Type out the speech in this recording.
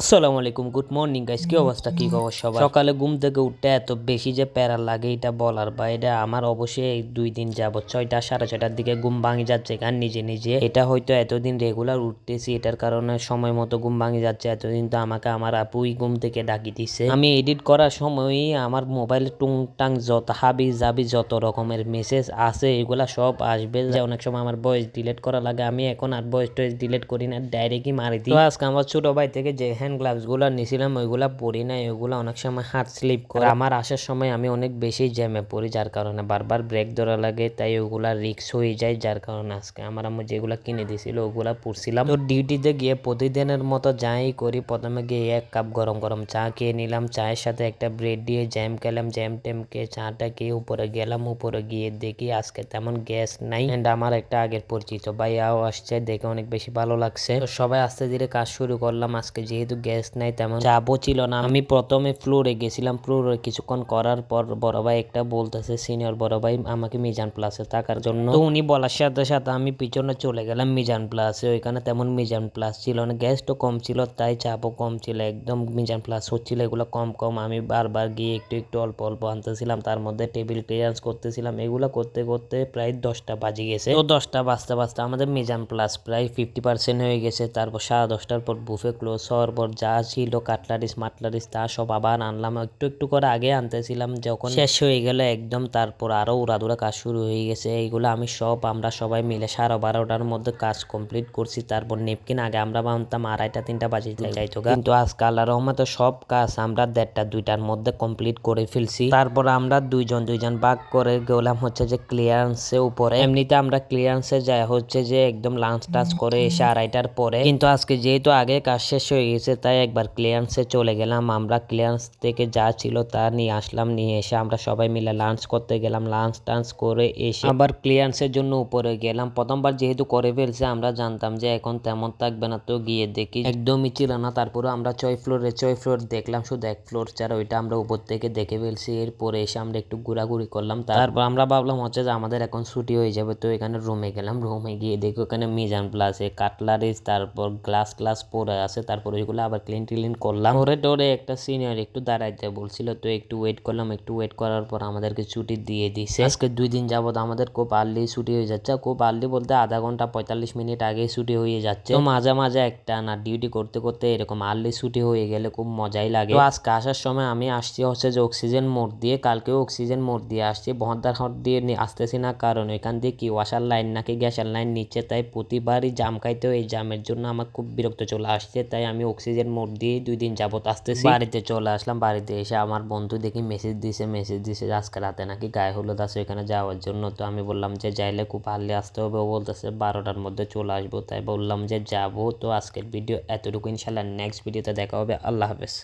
আসসালামু আলাইকুম, good morning guys. কি অবস্থা, কি খবর সবার? সকালে ঘুম থেকে উঠতে এত বেশি যে প্যারা লাগে এটা বলার বাইরে। আমার অবশ্যই এই 2 দিন যাবত 6টা 6:30টার দিকে ঘুম ভাঙি যাচ্ছে গান নিজে নিজে। এটা হয়তো এতদিন রেগুলার উঠতেছি, এটার কারণে সময় মতো ঘুম ভাঙি যাচ্ছে। এতদিন তো আমাকে আমার আপুই ঘুম থেকে ডাকি দিছে। আমি এডিট করার সময়ই আমার মোবাইলে টুংটাং যত হাবি জাবি যত রকমের মেসেজ আছে এগুলা সব আসবে। যে অনেক সময় আমার ভয়েস ডিলিট করা লাগে, আমি এখন আর ভয়েস টয়েস ডিলিট করি না, ডাইরেক্টই মারি দিই। তো আজকে আমার ছোট ভাই থেকে যে হ্যান্ড গ্লাভস গুলা নিয়েছিলাম ওইগুলা পরি না, ওইগুলা অনেক সময় হাত স্লিপ করে। আমার আসার সময় আমি অনেক বেশি জ্যামে পড়ি, যার কারণে বারবার ব্রেক ধরা লাগে, তাই ওগুলা রিক্স হয়ে যায়। যার কারণে আজকে আমার আম্মু যেগুলা কিনে দিয়েছিল ওগুলা পরছিলাম। তো ডিউটিতে গিয়ে প্রতিদিনের মতো যাই করি, প্রথমে গিয়ে 1 কাপ গরম গরম চা খেয়ে নিলাম। চায়ের সাথে একটা ব্রেড দিয়ে জ্যাম খেলাম, জ্যাম ট্যাম খেয়ে চাটা খেয়ে উপরে গেলাম। উপরে গিয়ে দেখি আজকে তেমন গ্যাস নাই, এন্ড আমার একটা আগের পরিচিত ভাইয়াও আসছে, দেখে অনেক বেশি ভালো লাগছে। তো সবাই আস্তে ধীরে কাজ শুরু করলাম। আজকে যেহেতু গ্যাস নাই তেমন চাপও ছিল না। আমি প্রথমে ফ্লোরে গেছিলাম, ফ্লোরে কিছুক্ষণ করার পর বড় ভাই একটা বলতেছে, সিনিয়র বড় ভাই, আমাকে মিজান প্লাসে থাকার জন্য। তো উনি বলার সাথে সাথে আমি পিছনে চলে গেলাম মিজান প্লাসে। ওইখানে তেমন মিজান প্লাস ছিল না, গ্যাস তো কম ছিল তাই চাপও কম ছিল, একদম মিজান প্লাস হচ্ছিল এগুলো কম কম। আমি বারবার গিয়ে একটু একটু অল্প অল্প আনতেছিলাম, তার মধ্যে টেবিল ক্লিয়ারেন্স করতেছিলাম। এগুলো করতে করতে প্রায় 10টা বাজে গেছে। তো 10টা বাজতে বাজতে আমাদের মিজান প্লাস প্রায় 50% হয়ে গেছে। তারপর 10:30টার পর বুফে ক্লোজ হওয়ার পর যা ছিল কাটলারিস মাটলারিস তা সব আবার আনলাম। একটু একটু করে আগে আনতেছিলাম, যখন শেষ হয়ে গেল একদম তারপর আরো উড়াদুরা কাজ শুরু হয়ে গেছে। এইগুলো আমরা সবাই মিলে 12:30টার মধ্যে কাজ কমপ্লিট করছি। তারপর নেপকিন আগে আমরা বানতাম 2:30 3টা বাজে যাইতো, কিন্তু আজকে আল্লাহর রহমতে সব কাজ আমরা 1:30 2টার মধ্যে কমপ্লিট করে ফেলছি। তারপর আমরা দুইজন ভাগ করে গেলাম হচ্ছে যে ক্লিয়ারেন্সে উপরে। এমনিতে আমরা ক্লিয়ারেন্সে যাই হচ্ছে যে একদম লাঞ্চ টাচ করে এসে 2:30টার পরে, কিন্তু আজকে যেহেতু আগে কাজ শেষ হয়ে গেছে তাই একবার ক্লিয়ারেন্সে চলে গেলাম। আমরা ক্লিয়ারেন্স থেকে যা ছিল তা নিয়ে আসলাম, নিয়ে এসে আমরা সবাই মিলে লাঞ্চ করতে গেলাম। লাঞ্চ টাঞ্চ করে এসে আবার ক্লিয়ারেন্সের জন্য উপরে গেলাম। প্রথমবার যেহেতু করে ফেলছে আমরা জানতাম যে এখন তেমন থাকবে না, তো গিয়ে দেখি একদমই ছিল না। তারপরে আমরা 6 ফ্লোর দেখলাম, শুধু 1 ফ্লোর ছাড়া ওইটা আমরা উপর থেকে দেখে ফেলছি। এরপরে এসে আমরা একটু ঘোরাঘুরি করলাম। তারপর আমরা ভাবলাম হচ্ছে যে আমাদের এখন ছুটি হয়ে যাবে, তো এখানে রুমে গেলাম। রুমে গিয়ে দেখি ওখানে মিজান প্লাসে কাটলারিস তারপর গ্লাস পরে আছে। তারপর ওইগুলো আবার ক্লিন করলাম। ওরে ডোরে একটা সিনিয়র একটু দাঁড়াইতে বলছিল, তো একটু ওয়েট করলাম। একটু ওয়েট করার পর আমাদেরকে ছুটি দিয়ে দিছে। আজকে 2 দিন যাবত আমাদের খুব আর্লি ছুটি হয়ে যাচ্ছে। খুব আর্লি বলতে আধা ঘন্টা 45 মিনিট আগেই ছুটি হয়ে যাচ্ছে। তো মাঝে মাঝে একটা না ডিউটি করতে করতে এরকম আর্লি ছুটি হয়ে গেলে খুব মজাই লাগে। তো আজকে আসার সময় আমি আসছি হচ্ছে যে অক্সিজেন মোড় দিয়ে, কালকেও অক্সিজেন মোড় দিয়ে আসছি। বহদ্দার হাট দিয়ে আসতেছি না, কারণ ওইখান দিয়ে কি ওয়াসার লাইন নাকি গ্যাসের লাইন নিচ্ছে, তাই প্রতিবারই জাম খাইতে, এই জামের জন্য আমার খুব বিরক্ত চলে আসছে। তাই আমি অক্সিজেন মোড় দিয়ে 2 দিন যাবত আসতেছি। বাড়িতে চলে আসলাম। বাড়িতে এসে আমার বন্ধু দেখি মেসেজ দিছে আজকে রাতে নাকি গায়ে হলুদ আছে ওইখানে যাওয়ার জন্য। তো আমি বললাম যে যাইলে খুব আর্লি আসতে হবে। ও বলতেছে 12টার মধ্যে চলে আসবো, তাই বললাম যে যাবো। তো আজকের ভিডিও এতটুকু, ইনশাল্লাহ নেক্সট ভিডিওতে দেখা হবে। আল্লাহ হাফেজ।